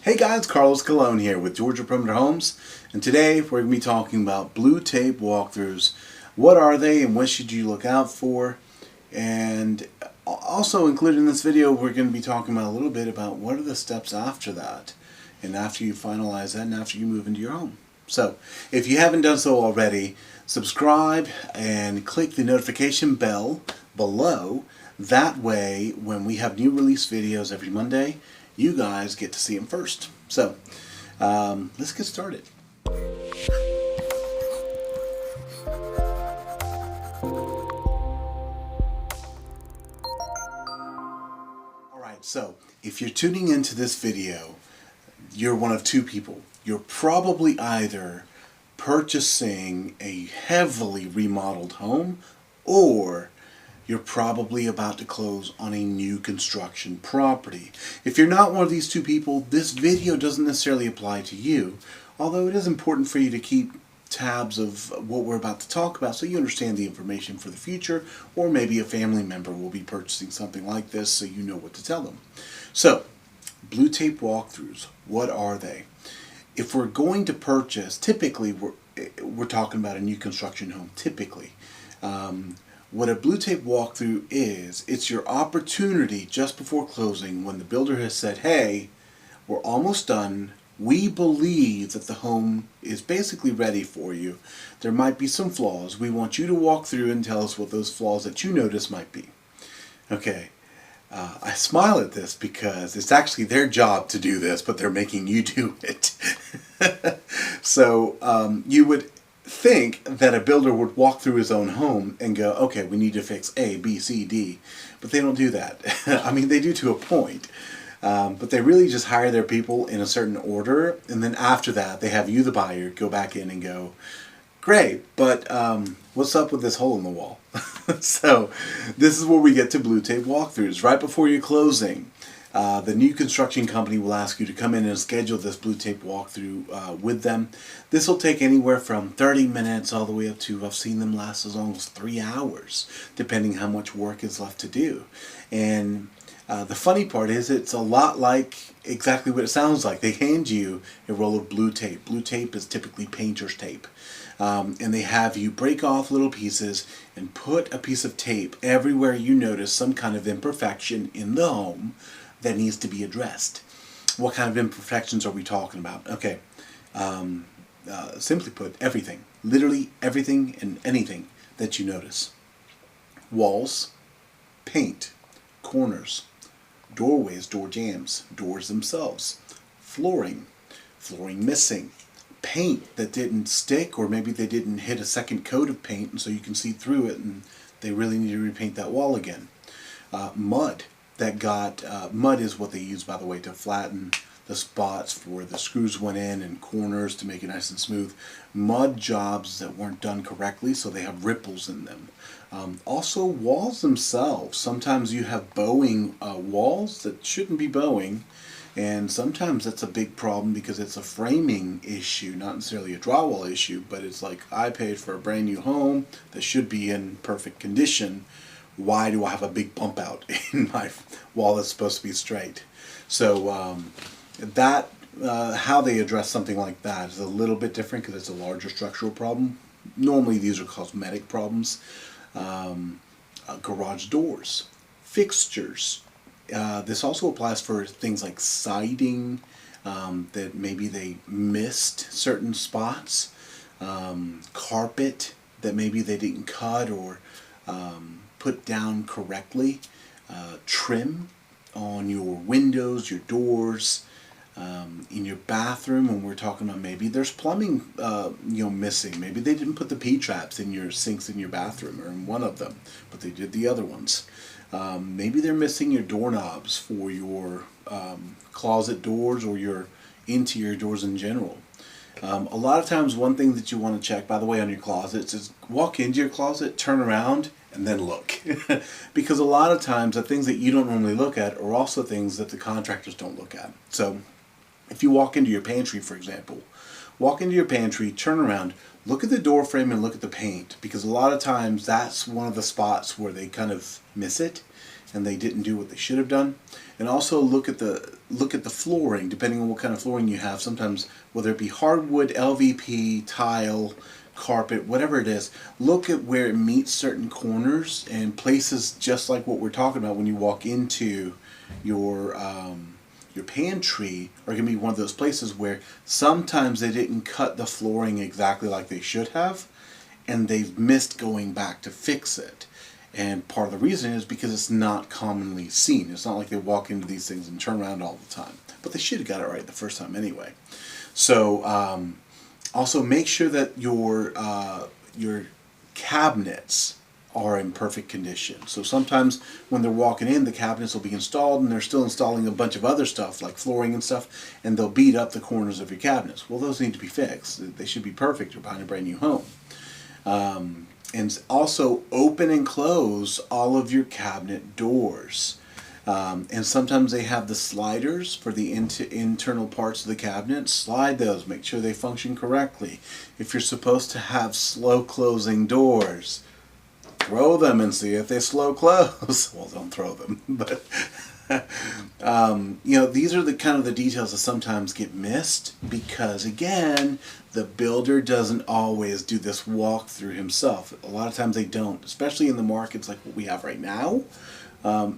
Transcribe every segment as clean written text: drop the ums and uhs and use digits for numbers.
Hey guys, Carlos Colon here with Georgia Perimeter Homes, and today we're going to be talking about blue tape walkthroughs. What are they and what should you look out for? And also included in this video, we're going to be talking about a little bit about what are the steps after that, and after you finalize that and after you move into your home. So, if you haven't done so already, subscribe and click the notification bell below. That way, when we have new release videos every Monday, you guys get to see them first. So, let's get started. Alright, so if you're tuning into this video, you're one of two people. You're probably either purchasing a heavily remodeled home, or you're probably about to close on a new construction property. If you're not one of these two people, this video doesn't necessarily apply to you, although it is important for you to keep tabs of what we're about to talk about so you understand the information for the future, or maybe a family member will be purchasing something like this so you know what to tell them. So, blue tape walkthroughs, what are they? If we're going to purchase, typically we're talking about a new construction home, typically. What a blue tape walkthrough is, it's your opportunity just before closing when the builder has said, hey, we're almost done. We believe that the home is basically ready for you. There might be some flaws. We want you to walk through and tell us what those flaws that you notice might be. Okay, I smile at this because it's actually their job to do this, but they're making you do it. So you would think that a builder would walk through his own home and go, okay, we need to fix A, B, C, D. But they don't do that. I mean, they do to a point. But they really just hire their people in a certain order, and then after that, they have you, the buyer, go back in and go, great, but what's up with this hole in the wall? So this is where we get to blue tape walkthroughs. Right before your closing, the new construction company will ask you to come in and schedule this blue tape walkthrough with them. This will take anywhere from 30 minutes all the way up to, I've seen them last as long as 3 hours, depending how much work is left to do. And the funny part is it's a lot like exactly what it sounds like. They hand you a roll of blue tape. Blue tape is typically painter's tape. And they have you break off little pieces and put a piece of tape everywhere you notice some kind of imperfection in the home that needs to be addressed. What kind of imperfections are we talking about? Okay, simply put, everything. Literally everything and anything that you notice. Walls, paint, corners, doorways, door jambs, doors themselves, flooring missing, paint that didn't stick, or maybe they didn't hit a second coat of paint and so you can see through it and they really need to repaint that wall again. Mud that got, mud is what they use, by the way, to flatten the spots where the screws went in and corners to make it nice and smooth. Mud jobs that weren't done correctly, so they have ripples in them. Also walls themselves. Sometimes you have bowing walls that shouldn't be bowing, and sometimes that's a big problem because it's a framing issue, not necessarily a drywall issue, but it's like, I paid for a brand new home that should be in perfect condition. Why do I have a big bump out in my wall that's supposed to be straight? So how they address something like that is a little bit different because it's a larger structural problem. Normally these are cosmetic problems. Garage doors, fixtures. This also applies for things like siding, that maybe they missed certain spots, carpet that maybe they didn't cut or put down correctly, trim on your windows, your doors, in your bathroom. When we're talking about maybe there's plumbing missing, maybe they didn't put the P-traps in your sinks in your bathroom, or in one of them, but they did the other ones. Maybe they're missing your doorknobs for your closet doors or your interior doors in general. A lot of times one thing that you want to check, by the way, on your closets is walk into your closet, turn around, and then look. Because a lot of times the things that you don't normally look at are also things that the contractors don't look at. So if you walk into your pantry, for example, walk into your pantry, turn around, look at the door frame and look at the paint, because a lot of times that's one of the spots where they kind of miss it. and they didn't do what they should have done. And also look at the flooring, depending on what kind of flooring you have. Sometimes, whether it be hardwood, LVP, tile, carpet, whatever it is, look at where it meets certain corners and places, just like what we're talking about when you walk into your pantry, are going to be one of those places where sometimes they didn't cut the flooring exactly like they should have, and they've missed going back to fix it. And part of the reason is because it's not commonly seen. It's not like they walk into these things and turn around all the time. But they should have got it right the first time anyway. So also make sure that your cabinets are in perfect condition. So sometimes when they're walking in, the cabinets will be installed and they're still installing a bunch of other stuff like flooring and stuff, and they'll beat up the corners of your cabinets. Well, those need to be fixed. They should be perfect. You're buying a brand new home. And also open and close all of your cabinet doors. And sometimes they have the sliders for the internal parts of the cabinet. Slide those, make sure they function correctly. If you're supposed to have slow closing doors, throw them and see if they slow close. Well, don't throw them, but you know, these are the kind of the details that sometimes get missed because, again, the builder doesn't always do this walkthrough himself. A lot of times they don't, especially in the markets like what we have right now,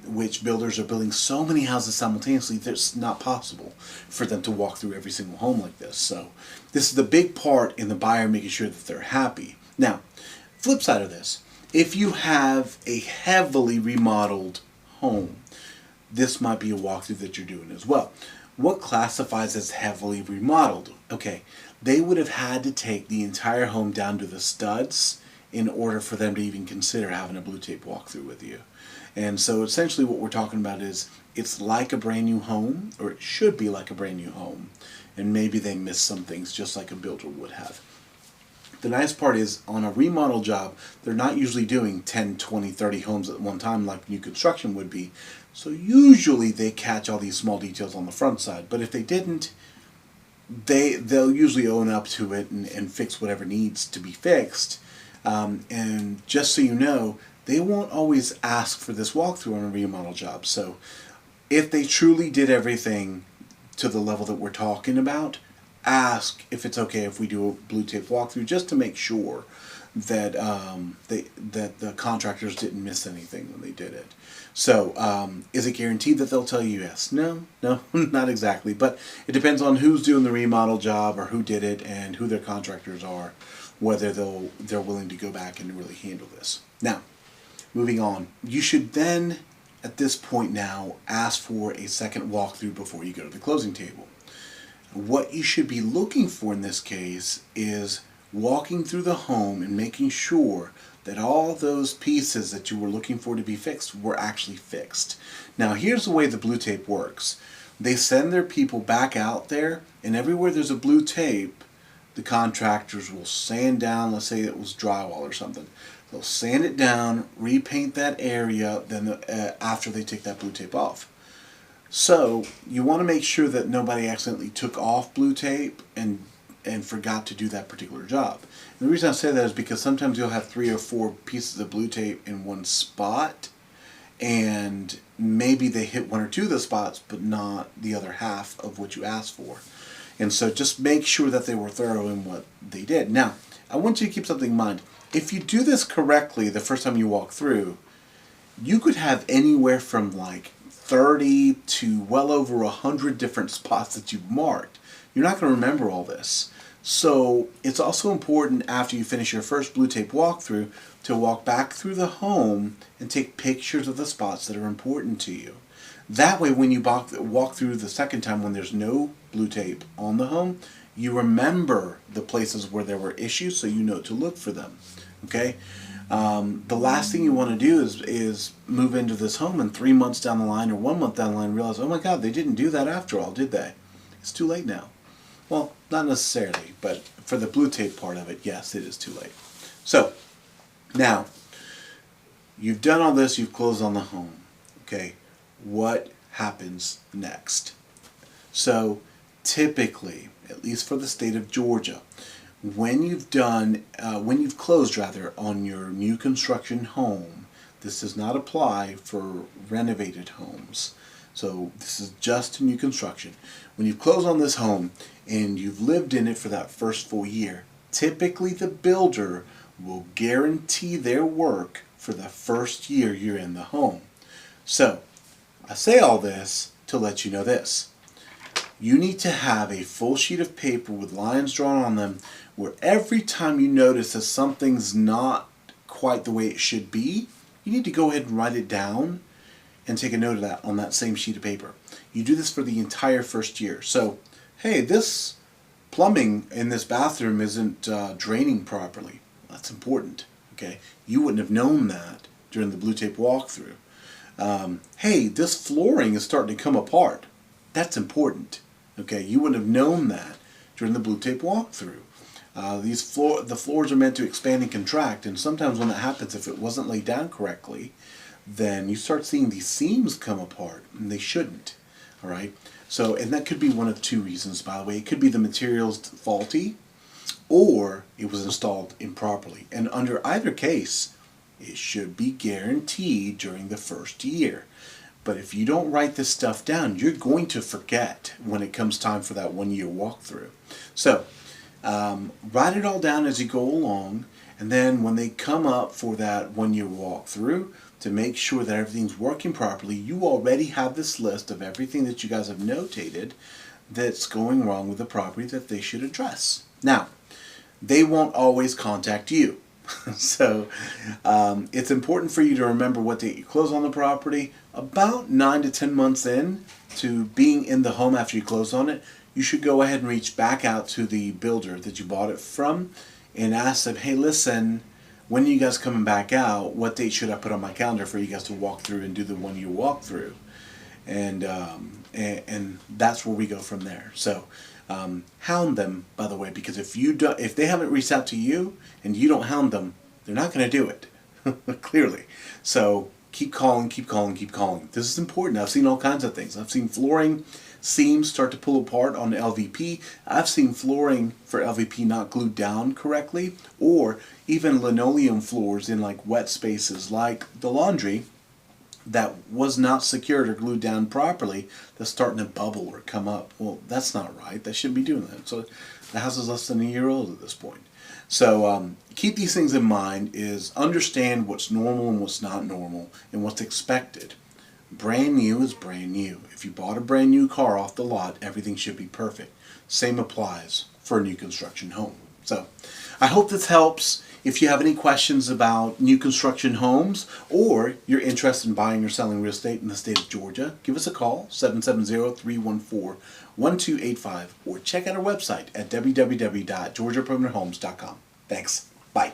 which builders are building so many houses simultaneously that it's not possible for them to walk through every single home like this. So this is the big part in the buyer making sure that they're happy. Now, flip side of this, if you have a heavily remodeled home, this might be a walkthrough that you're doing as well. What classifies as heavily remodeled? Okay, they would have had to take the entire home down to the studs in order for them to even consider having a blue tape walkthrough with you. And so essentially what we're talking about is it's like a brand new home, or it should be like a brand new home, and maybe they missed some things just like a builder would have. The nice part is on a remodel job, they're not usually doing 10, 20, 30 homes at one time like new construction would be. So usually they catch all these small details on the front side. But if they didn't, they'll usually own up to it and fix whatever needs to be fixed. And just so you know, they won't always ask for this walkthrough on a remodel job. So if they truly did everything to the level that we're talking about, ask if it's okay if we do a blue tape walkthrough just to make sure that that the contractors didn't miss anything when they did it. So is it guaranteed that they'll tell you yes? No, not exactly. But it depends on who's doing the remodel job or who did it and who their contractors are, whether they're willing to go back and really handle this. Now, moving on, you should then at this point now ask for a second walkthrough before you go to the closing table. What you should be looking for in this case is walking through the home and making sure that all those pieces that you were looking for to be fixed were actually fixed. Now here's the way the blue tape works. They send their people back out there, and everywhere there's a blue tape, the contractors will sand down, let's say it was drywall or something. They'll sand it down, repaint that area, then after they take that blue tape off. So you want to make sure that nobody accidentally took off blue tape and forgot to do that particular job. And the reason I say that is because sometimes you'll have 3 or 4 pieces of blue tape in one spot, and maybe they hit 1 or 2 of the spots, but not the other half of what you asked for. And so just make sure that they were thorough in what they did. Now, I want you to keep something in mind. If you do this correctly the first time you walk through, you could have anywhere from like 30 to well over 100 different spots that you've marked. You're not going to remember all this. So it's also important after you finish your first blue tape walkthrough to walk back through the home and take pictures of the spots that are important to you. That way when you walk through the second time when there's no blue tape on the home, you remember the places where there were issues so you know to look for them. Okay? The last thing you want to do is move into this home and 3 months down the line or 1 month down the line realize, oh my God, they didn't do that after all, did they? It's too late now. Well, not necessarily, but for the blue tape part of it, yes, it is too late. So, now, you've done all this, you've closed on the home. Okay, what happens next? So, typically, at least for the state of Georgia, when you've closed rather on your new construction home, This does not apply for renovated homes. So this is just new construction. When you close on this home and you've lived in it for that first full year, typically the builder will guarantee their work for the first year you're in the home. So I say all this to let you know this. You need to have a full sheet of paper with lines drawn on them where every time you notice that something's not quite the way it should be, you need to go ahead and write it down and take a note of that on that same sheet of paper. You do this for the entire first year. So, hey, this plumbing in this bathroom isn't draining properly. That's important. Okay, you wouldn't have known that during the blue tape walkthrough. Hey, this flooring is starting to come apart. That's important. Okay, you wouldn't have known that during the blue tape walkthrough. The floors are meant to expand and contract, and sometimes when that happens, if it wasn't laid down correctly, then you start seeing these seams come apart, and they shouldn't. All right. So, and that could be one of two reasons, by the way. It could be the material's faulty, or it was installed improperly. And under either case, it should be guaranteed during the first year. But if you don't write this stuff down, you're going to forget when it comes time for that 1 year walkthrough. So, write it all down as you go along, and then when they come up for that 1 year walkthrough, to make sure that everything's working properly, you already have this list of everything that you guys have notated that's going wrong with the property that they should address. Now, they won't always contact you. So it's important for you to remember what date you close on the property. About 9 to 10 months in to being in the home after you close on it, you should go ahead and reach back out to the builder that you bought it from and ask them, hey, listen, when are you guys coming back out? What date should I put on my calendar for you guys to walk through and do the 1 year walkthrough? And that's where we go from there. So hound them, by the way, because if they haven't reached out to you and you don't hound them, they're not going to do it. Clearly. So keep calling, keep calling, keep calling. This is important. I've seen all kinds of things. I've seen flooring seams start to pull apart on LVP. I've seen flooring for LVP not glued down correctly, or even linoleum floors in like wet spaces like the laundry that was not secured or glued down properly that's starting to bubble or come up. Well, that's not right. They shouldn't be doing that. So the house is less than a year old at this point. So keep these things in mind, is understand what's normal and what's not normal and what's expected. Brand new is brand new. If you bought a brand new car off the lot, everything should be perfect. Same applies for a new construction home. So I hope this helps. If you have any questions about new construction homes, or you're interested in buying or selling real estate in the state of Georgia, give us a call, 770-314-1285, or check out our website at www.georgiapermanenthomes.com. Thanks. Bye.